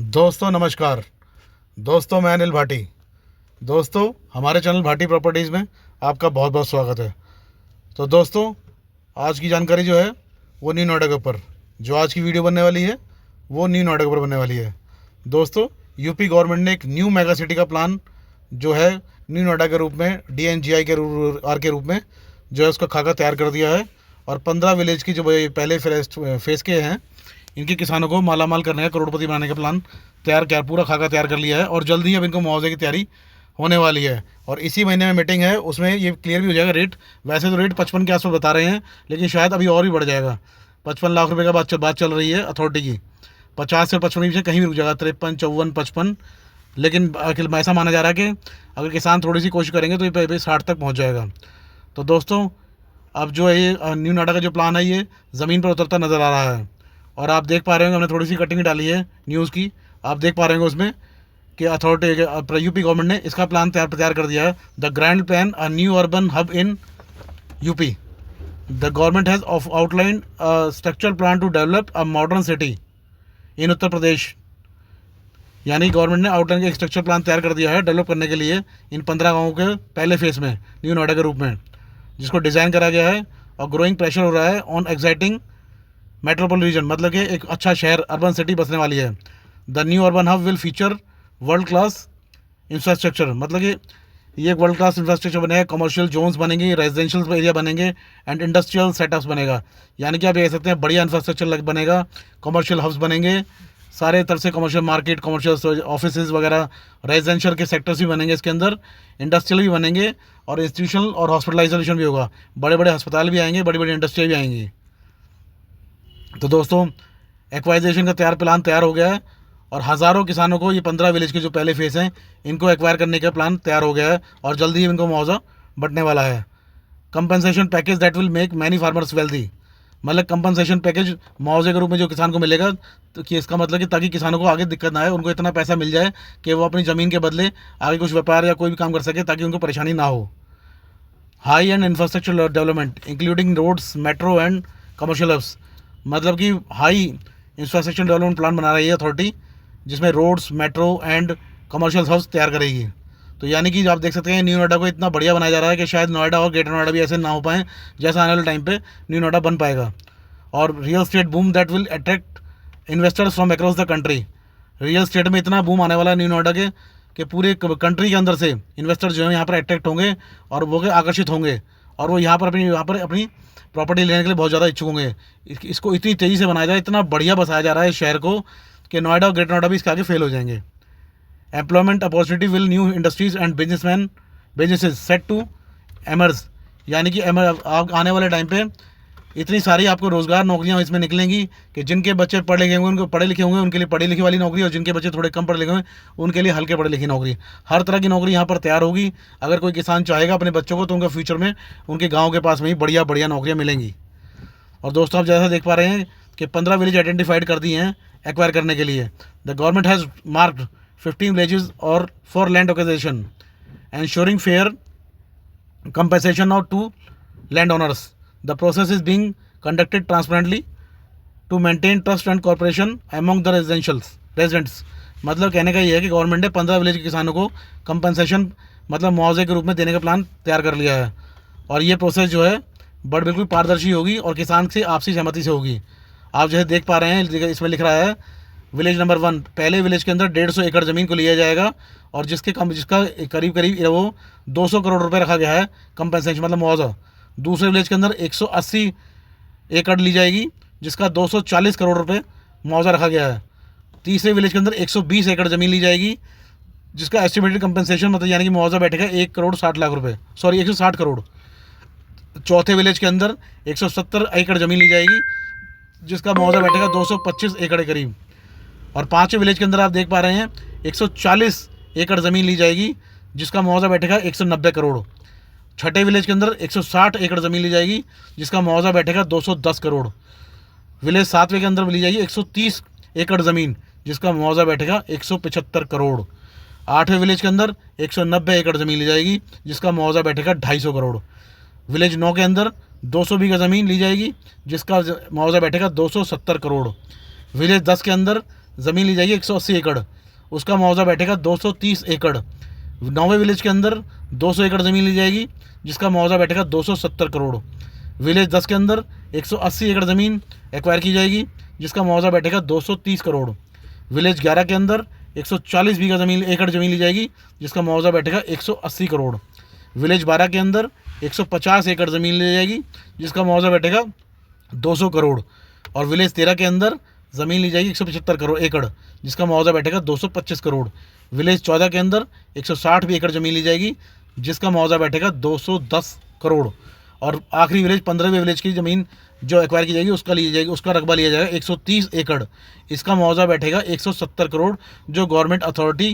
दोस्तों नमस्कार। दोस्तों मैं अनिल भाटी। दोस्तों हमारे चैनल भाटी प्रॉपर्टीज़ में आपका बहुत बहुत स्वागत है। तो दोस्तों आज की जानकारी जो है वो न्यू नोएडा के ऊपर, जो आज की वीडियो बनने वाली है वो न्यू नोएडा के ऊपर बनने वाली है। दोस्तों यूपी गवर्नमेंट ने एक न्यू मेगा सिटी का प्लान जो है न्यू नोएडा के रूप में DNGI के आर के रूप में जो है उसका खाका तैयार कर दिया है। और 15 विलेज की जो पहले फेज़ के हैं इनके किसानों को मालामाल करने का, करोड़पति बनाने का प्लान तैयार किया, पूरा खाका तैयार कर लिया है। और जल्द ही अब इनको मुआवजे की तैयारी होने वाली है और इसी महीने में मीटिंग है, उसमें ये क्लियर भी हो जाएगा रेट। वैसे तो रेट 55 के आसपास बता रहे हैं, लेकिन शायद अभी और भी बढ़ जाएगा। 55 लाख रुपए का बात चल रही है अथॉरिटी की। 50 से 55 के पीछे कहीं भी रुक जाएगा, 53, 54, 55। लेकिन ऐसा माना जा रहा है कि अगर किसान थोड़ी सी कोशिश करेंगे तो ये 60 तक पहुँच जाएगा। तो दोस्तों अब जो है ये न्यू नोएडा का जो प्लान है ये ज़मीन पर उतरता नज़र आ रहा है। और आप देख पा रहे होंगे, हमने थोड़ी सी कटिंग डाली है न्यूज़ की, आप देख पा रहे होंगे उसमें कि अथॉरिटी यूपी गवर्नमेंट ने इसका प्लान तैयार कर दिया है। The grand plan a new urban hub in UP. The government has outlined structure plan to develop a modern city in Uttar Pradesh. यानी गवर्नमेंट ने आउटलाइन का स्ट्रक्चर प्लान तैयार कर दिया है डेवलप करने के लिए इन 15 गाँवों के पहले फेज़ में न्यू नोएडा के रूप में, जिसको डिज़ाइन करा गया है। और ग्रोइंग प्रेशर हो रहा है ऑन एक्साइटिंग मेट्रोपोल रीजन, मतलब कि एक अच्छा शहर, अर्बन सिटी बसने वाली है। The new urban hub will feature world class infrastructure, मतलब कि ये एक वर्ल्ड क्लास इंफ्रास्ट्रक्चर बनेगा। कमर्शियल जोन्स बनेंगे, रेजिडेंशियल एरिया बनेंगे एंड इंडस्ट्रियल सेटअप्स बनेगा। यानी कि आप ये कह सकते हैं बढ़िया इंफ्रास्ट्रक्चर बनेगा, कमर्शियल हब्स बनेंगे, सारे तरह से कमर्शियल मार्केट, कमर्शियल ऑफिस वगैरह, रेजिडेंशियल के सेक्टर्स भी बनेंगे इसके अंदर, इंडस्ट्रियल भी बनेंगे और इंस्टीट्यूशनल और हॉस्पिटलाइजेशन भी होगा। बड़े बड़े अस्पताल भी आएंगे, बड़ी बड़ी इंडस्ट्री भी आएंगी। तो दोस्तों एक्वाइजेशन का प्लान तैयार हो गया है और हज़ारों किसानों को, ये 15 विलेज के जो पहले फेज़ हैं इनको एक्वायर करने का प्लान तैयार हो गया है और जल्दी ही इनको मुआवजा बंटने वाला है। Compensation package that will make many farmers wealthy, मतलब कंपनसेशन पैकेज मुआवजे के रूप में जो किसान को मिलेगा, तो कि इसका मतलब कि ताकि किसानों को आगे दिक्कत ना आए, उनको इतना पैसा मिल जाए कि वो अपनी ज़मीन के बदले आगे कुछ व्यापार या कोई भी काम कर सके, ताकि उनको परेशानी ना हो। High end infrastructure development including roads, metro and commercial hubs, मतलब कि हाई इंफ्रास्ट्रक्चर डेवलपमेंट प्लान बना रही है अथॉरिटी, जिसमें roads, metro and commercial hubs तैयार करेगी। तो यानी कि आप देख सकते हैं न्यू नोएडा को इतना बढ़िया बनाया जा रहा है कि शायद नोएडा और ग्रेटर नोएडा भी ऐसे ना हो पाएँ, जैसा आने वाले टाइम पे न्यू नोएडा बन पाएगा। और real estate boom that will attract investors from across the country, real estate में इतना बूम आने वाला है न्यू नोएडा के कि पूरे कंट्री के अंदर से इन्वेस्टर जो है यहाँ पर अट्रैक्ट होंगे और वो आकर्षित होंगे और वो यहाँ पर अपनी प्रॉपर्टी लेने के लिए बहुत ज़्यादा इच्छुक होंगे। इसको इतनी तेज़ी से बनाया जाए, इतना बढ़िया बसाया जा रहा है इस शहर को कि नोएडा और ग्रेटर नोएडा भी इसके आगे फेल हो जाएंगे। Employment opportunity will new industries and businesses set to emerge, यानी कि आने वाले टाइम पे इतनी सारी आपको रोज़गार नौकरियां इसमें निकलेंगी कि जिनके बच्चे पढ़े लिखे होंगे, उनको पढ़े लिखे होंगे उनके लिए पढ़ी लिखी वाली नौकरी, और जिनके बच्चे थोड़े कम पढ़े लिखे होंगे उनके लिए हल्के पढ़े लिखी नौकरी। हर तरह की नौकरी यहाँ पर तैयार होगी। अगर कोई किसान चाहेगा अपने बच्चों को, तो उनका फ्यूचर में उनके गाँव के पास में ही बढ़िया बढ़िया नौकरियाँ मिलेंगी। और दोस्तों आप जैसा देख पा रहे हैं कि 15 विलेज आइडेंटिफाइड कर दिए हैं एक्वायर करने के लिए। The government has marked 15 villages और for land acquisition ensuring fair compensation of to landowners. The process is being conducted transparently to maintain trust and cooperation among the residents. मतलब कहने का ये है कि गवर्नमेंट ने 15 विलेज के किसानों को कंपनसेशन, मतलब मुआवजे के रूप में देने का प्लान तैयार कर लिया है। और ये प्रोसेस जो है बिल्कुल पारदर्शी होगी और किसान से आपसी सहमति से होगी। आप जो है देख पा रहे हैं इसमें लिख रहा है विलेज नंबर 1, पहले विलेज के अंदर 150 एकड़ ज़मीन को लिया जाएगा और जिसका करीब वो 200 करोड़ रुपए रखा गया है कंपनसेशन, मतलब मुआवजा। दूसरे विलेज के अंदर 180 एकड़ ली जाएगी जिसका 240 करोड़ रुपए मुआवजा रखा गया है। तीसरे विलेज के अंदर 120 एकड़ ज़मीन ली जाएगी जिसका एस्टिमेटेड कंपनसेशन, मतलब यानी कि मुआवजा बैठेगा 1 करोड़ 60 लाख रुपये, सॉरी 160 करोड़। चौथे विलेज के अंदर 170 एकड़ ज़मीन ली जाएगी जिसका मुआवजा बैठेगा 225 एकड़ के करीब। और पाँचवें विलेज के अंदर आप देख पा रहे हैं 140 एकड़ ज़मीन ली जाएगी जिसका मुआवजा बैठेगा 190 करोड़। छठे विलेज के अंदर 160 एकड़ ज़मीन ली जाएगी जिसका मुआवजा बैठेगा 210 करोड़। विलेज 7वें के अंदर ली जाएगी 130 एकड़ ज़मीन जिसका मुआवजा बैठेगा 175 करोड़। 8वें विलेज के अंदर 190 एकड़ ज़मीन ली जाएगी जिसका मुआवजा बैठेगा 250 करोड़। विलेज 9 के अंदर 200 बीघा ज़मीन ली जाएगी जिसका मुआवजा बैठेगा 270 करोड़। विलेज 10 के अंदर ज़मीन ली जाएगी 180 एकड़, उसका मुआवजा बैठेगा 230 एकड़। 9वें विलेज के अंदर 200 एकड़ ज़मीन ली जाएगी जिसका मुआवजा बैठेगा 270 करोड़। विलेज 10 के अंदर 180 एकड़ ज़मीन एक्वायर की जाएगी जिसका मुआवजा बैठेगा 230 करोड़। विलेज 11 के अंदर 140 बीघा ज़मीन एकड़ ज़मीन ली जाएगी जिसका मुआवजा बैठेगा 180 करोड़। विलेज 12 के अंदर 150 एकड़ ज़मीन ली जाएगी जिसका मुआवजा बैठेगा 200 करोड़। और विलेज 13 के अंदर ज़मीन ली जाएगी 175 करोड़ एकड़ जिसका मुआवजा बैठेगा 225 करोड़। विलेज 14 के अंदर 160 भी एकड़ ज़मीन ली जाएगी जिसका मुआवजा बैठेगा 210 करोड़। और आखिरी विलेज 15वें विलेज की ज़मीन जो एक्वायर की जाएगी उसका रकबा लिया जाएगा 130 एकड़, इसका मुआवजा बैठेगा 170 करोड़ जो गवर्नमेंट अथॉरिटी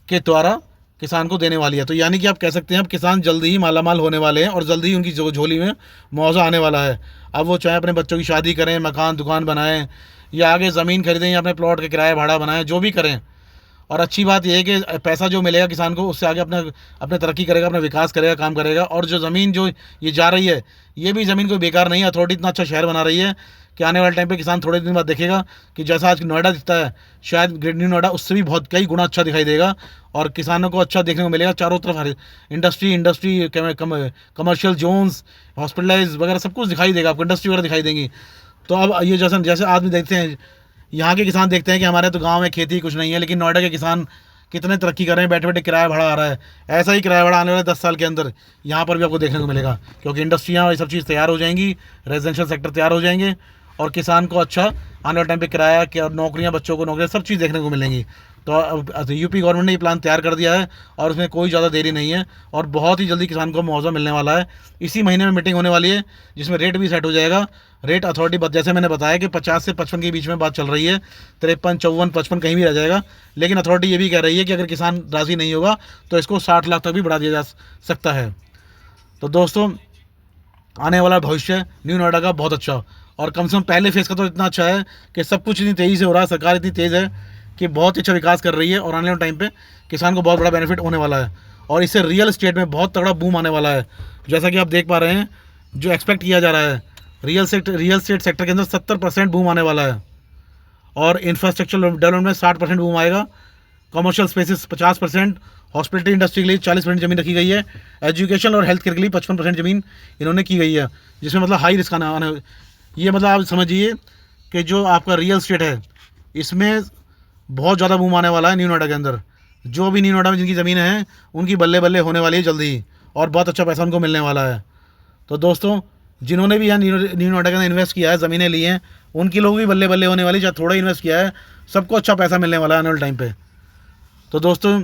के द्वारा किसान को देने वाली है। तो यानी कि आप कह सकते हैं अब किसान जल्दी ही मालामाल होने वाले हैं और जल्दी ही उनकी झोली में मुआवजा आने वाला है। अब वो चाहे अपने बच्चों की शादी करें, मकान दुकान बनाएं, या आगे ज़मीन खरीदें, या अपने प्लॉट के किराया भाड़ा बनाएं, जो भी करें। और अच्छी बात यह है कि पैसा जो मिलेगा किसान को उससे आगे अपने तरक्की करेगा, अपना विकास करेगा, काम करेगा। और जो ज़मीन जो ये जा रही है ये भी ज़मीन कोई बेकार नहीं है। अथॉरिटी इतना अच्छा शहर बना रही है कि आने वाले टाइम पे किसान थोड़े दिन बाद देखेगा कि जैसा आज नोएडा दिखता है शायद ग्रेट न्यू नोएडा उससे भी बहुत कई गुना अच्छा दिखाई देगा और किसानों को अच्छा देखने को मिलेगा। चारों तरफ इंडस्ट्री कमर्शियल जोन्स, हॉस्पिटलाइज वगैरह सब कुछ दिखाई देगा आपको, इंडस्ट्री वगैरह दिखाई देंगी। तो अब ये जैसे आदमी देखते हैं, यहाँ के किसान देखते हैं कि हमारे तो गांव में खेती कुछ नहीं है, लेकिन नोएडा के किसान कितने तरक्की कर रहे हैं, बैठे बैठे किराया भाड़ा आ रहा है। ऐसा ही किराया भाड़ा आने वाले 10 साल के अंदर यहाँ पर भी आपको देखने को मिलेगा, क्योंकि इंडस्ट्रियाँ ये सब चीज़ तैयार हो जाएंगी, रेजिडेंशियल सेक्टर तैयार हो जाएंगे और किसान को अच्छा आने वाले टाइम पे किराया क्या नौकरियाँ, बच्चों को नौकरियाँ, सब चीज़ देखने को मिलेंगी। तो यूपी गवर्नमेंट ने ये प्लान तैयार कर दिया है और उसमें कोई ज़्यादा देरी नहीं है और बहुत ही जल्दी किसान को मुआवजा मिलने वाला है। इसी महीने में मीटिंग होने वाली है जिसमें रेट भी सेट हो जाएगा। रेट अथॉरिटी जैसे मैंने बताया कि 50 से 55 के बीच में बात चल रही है, 53, 54, 55 कहीं भी रह जाएगा। लेकिन अथॉरिटी ये भी कह रही है कि अगर किसान राज़ी नहीं होगा तो इसको 60 लाख तक भी बढ़ा दिया जा सकता है। तो दोस्तों आने वाला भविष्य न्यू नोएडा का बहुत अच्छा, और कम से कम पहले फेज़ का तो इतना अच्छा है कि सब कुछ इतनी तेज़ी से हो रहा है, सरकार इतनी तेज़ है कि बहुत अच्छा विकास कर रही है और आने वाले टाइम पे किसान को बहुत बड़ा बेनिफिट होने वाला है और इससे रियल एस्टेट में बहुत तगड़ा बूम आने वाला है। जैसा कि आप देख पा रहे हैं, जो एक्सपेक्ट किया जा रहा है रियल एस्टेट सेक्टर के अंदर 70% बूम आने वाला है और इंफ्रास्ट्रक्चर डेवलपमेंट में 60% बूम आएगा। कमर्शियल स्पेसिस 50%, हॉस्पिटलिटी इंडस्ट्री के लिए 40% ज़मीन रखी गई है, एजुकेशन और हेल्थ केयर के लिए 55% ज़मीन इन्होंने की गई है, जिसमें मतलब हाई रिस्क आने ये मतलब आप समझिए कि जो आपका रियल एस्टेट है इसमें बहुत ज़्यादा बूम आने वाला है न्यू नोएडा के अंदर। जो भी न्यू नोएडा में जिनकी ज़मीनें हैं उनकी बल्ले बल्ले होने वाली है जल्दी ही और बहुत अच्छा पैसा उनको मिलने वाला है। तो दोस्तों जिन्होंने भी यहाँ न्यू नोएडा के अंदर इन्वेस्ट किया है, ज़मीनें ली हैं, उनकी लोगों की बल्ले बल्ले होने वाली, चाहे थोड़ा इन्वेस्ट किया है सबको अच्छा पैसा मिलने वाला है आने वाले टाइम पे। तो दोस्तों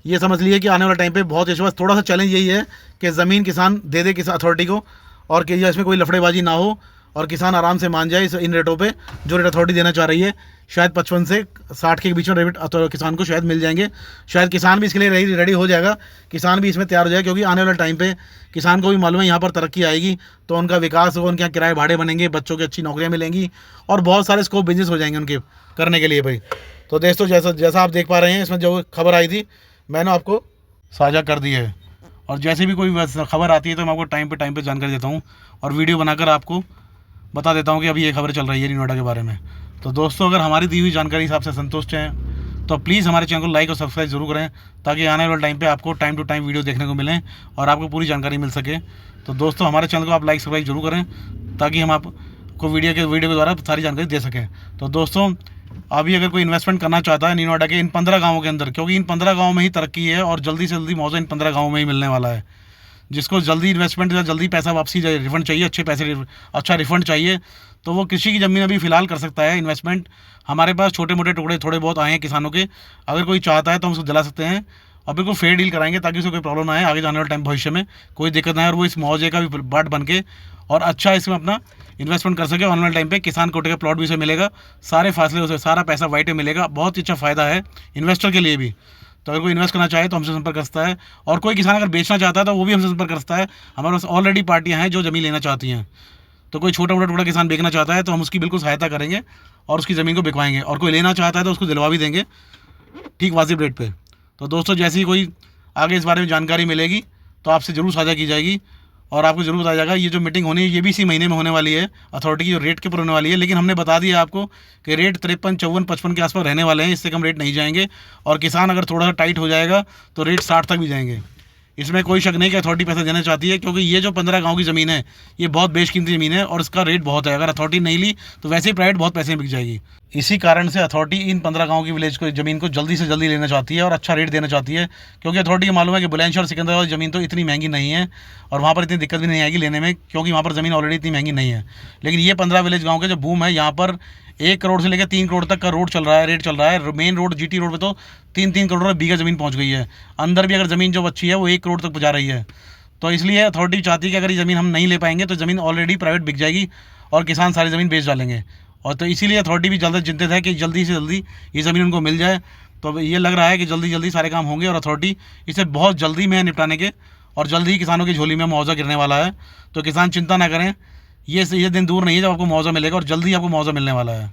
ये समझ लिए कि आने वाले टाइम पे बहुत इस वक्त थोड़ा सा चैलेंज यही है कि ज़मीन किसान दे किस अथॉरिटी को और कि इसमें कोई लफड़ेबाजी ना हो और किसान आराम से मान जाए इन रेटों पे जो रेट अथॉरिटी देना चाह रही है। शायद 55 से 60 के बीच में रेट किसान को शायद मिल जाएंगे। शायद किसान भी इसके लिए रेडी हो जाएगा, किसान भी इसमें तैयार हो जाएगा, क्योंकि आने वाले टाइम पे किसान को भी मालूम है यहाँ पर तरक्की आएगी तो उनका विकास होगा, उनके यहाँ किराए भाड़े बनेंगे, बच्चों की अच्छी नौकरियाँ मिलेंगी और बहुत सारे स्कोप बिजनेस हो जाएंगे उनके करने के लिए भाई। तो दोस्तों जैसा आप देख पा रहे हैं, इसमें जो खबर आई थी मैंने आपको साझा कर दी है और जैसे भी कोई खबर आती है तो मैं आपको टाइम पे जानकारी देता हूँ और वीडियो बनाकर आपको बता देता हूँ कि अभी ये खबर चल रही है न्यू नोएडा के बारे में। तो दोस्तों अगर हमारी दी हुई जानकारी हिसाब से संतुष्ट हैं तो प्लीज़ हमारे चैनल को लाइक और सब्सक्राइब जरूर करें ताकि आने वाले टाइम पे आपको टाइम टू टाइम वीडियो देखने को मिलें और आपको पूरी जानकारी मिल सके। तो दोस्तों हमारे चैनल को आप लाइक सब्सक्राइब जरूर करें ताकि हम आपको वीडियो के द्वारा सारी जानकारी दे सकें। तो दोस्तों अभी अगर कोई इन्वेस्टमेंट करना चाहता है न्यू नोएडा के इन 15 गाँवों के अंदर, क्योंकि इन 15 गाँवों में ही तरक्की है और जल्दी से जल्दी मुआवजा इन 15 गाँवों में ही मिलने वाला है। जिसको जल्दी इन्वेस्टमेंट या जल्दी पैसा वापसी रिफंड चाहिए, अच्छे पैसे अच्छा रिफंड चाहिए, तो वो कृषि की ज़मीन अभी फ़िलहाल कर सकता है इन्वेस्टमेंट। हमारे पास छोटे मोटे टुकड़े थोड़े बहुत आए हैं किसानों के, अगर कोई चाहता है तो हम उसको दिला सकते हैं और बिल्कुल फेयर डील कराएंगे ताकि उसे कोई प्रॉब्लम ना आए, आगे जाने वाले टाइम भविष्य में कोई दिक्कत ना आए और वो इस मुआवजे का भी पार्ट बन के और अच्छा इसमें अपना इन्वेस्टमेंट कर सके। आने वाले टाइम पे किसान कोटे का प्लॉट भी उसे मिलेगा, सारे फासले उसे सारा पैसा वाइट में मिलेगा, बहुत ही अच्छा फ़ायदा है इन्वेस्टर के लिए भी। तो अगर कोई इन्वेस्ट करना चाहे तो हमसे संपर्क कर सकता है और कोई किसान अगर बेचना चाहता है तो वो भी हमसे संपर्क कर सकता है। हमारे पास ऑलरेडी पार्टियां हैं जो ज़मीन लेना चाहती हैं। तो कोई छोटा मोटा टुकड़ा किसान बेचना चाहता है तो हम उसकी बिल्कुल सहायता करेंगे और उसकी ज़मीन को बिकवाएंगे, और कोई लेना चाहता है तो उसको दिलवा भी देंगे ठीक वाजिब रेट पे। तो दोस्तों जैसे ही कोई आगे इस बारे में जानकारी मिलेगी तो आपसे ज़रूर साझा की जाएगी और आपको जरूर बताया जाएगा। ये जो मीटिंग होनी है ये भी इसी महीने में होने वाली है, अथॉरिटी की जो रेट के ऊपर होने वाली है। लेकिन हमने बता दिया आपको कि रेट 53, 54, 55 के आसपास रहने वाले हैं, इससे कम रेट नहीं जाएंगे। और किसान अगर थोड़ा सा टाइट हो जाएगा तो रेट 60 तक भी जाएंगे। इसमें कोई शक नहीं कि अथॉरिटी पैसे देना चाहती है, क्योंकि ये जो 15 गाँव की ज़मीन है ये बहुत बेशकीमती ज़मीन है और इसका रेट बहुत है। अगर अथॉरिटी नहीं ली तो वैसे ही प्राइवेट बहुत पैसे में बिक जाएगी। इसी कारण से अथॉरिटी इन 15 गाँव की विलेज को ज़मीन को जल्दी से जल्दी लेना चाहती है और अच्छा रेट देना चाहती है, क्योंकि अथॉरिटी को मालूम है कि बुलंदशहर और सिकंदराबाद ज़मीन तो इतनी महंगी नहीं है और वहाँ पर इतनी दिक्कत भी नहीं आएगी लेने में, क्योंकि वहाँ पर ज़मीन ऑलरेडी इतनी महंगी नहीं है। लेकिन ये 15 विलेज गाँव के जो बूम है, यहाँ पर 1 करोड़ से लेकर 3 करोड़ तक का रोड चल रहा है, रेट चल रहा है। मेन रोड GT रोड पे तो 3-3 करोड़ बीघा ज़मीन पहुँच गई है। अंदर भी अगर ज़मीन जो अच्छी है वो 1 करोड़ तक पहुँचा रही है। तो इसलिए अथॉरिटी चाहती है कि अगर ये ज़मीन हम नहीं ले पाएंगे तो ज़मीन ऑलरेडी प्राइवेट बिक जाएगी और किसान सारी ज़मीन बेच डालेंगे। और तो इसीलिए अथॉरिटी भी जल्द चिंतित है कि जल्दी से जल्दी ये ज़मीन उनको मिल जाए। तो ये लग रहा है कि जल्दी जल्दी सारे काम होंगे और अथॉरिटी इसे बहुत जल्दी में निपटाने के और जल्दी ही किसानों की झोली में मुआवजा गिरने वाला है। तो किसान चिंता ना करें, ये दिन दूर नहीं है जब आपको मुआवजा मिलेगा और जल्दी आपको मुआवजा मिलने वाला है।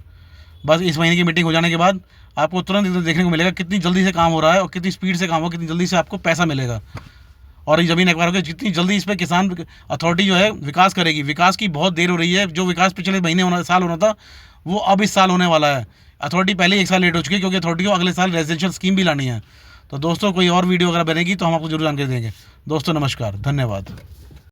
बस इस महीने की मीटिंग हो जाने के बाद आपको तुरंत देखने को मिलेगा कितनी जल्दी से काम हो रहा है और कितनी स्पीड से काम हो, कितनी जल्दी से आपको पैसा मिलेगा। और ये ज़मीन एक्वायर होकर जितनी जल्दी इस पर किसान अथॉरिटी जो है विकास करेगी। विकास की बहुत देर हो रही है, जो विकास पिछले महीने साल होना था वो अब इस साल होने वाला है। अथॉरिटी पहले 1 साल लेट हो चुकी है, क्योंकि अथॉरिटी को अगले साल रेजिडेंशियल स्कीम भी लानी है। तो दोस्तों कोई और वीडियो अगर बनेगी तो हम आपको जरूर जानकारी देंगे। दोस्तों नमस्कार, धन्यवाद।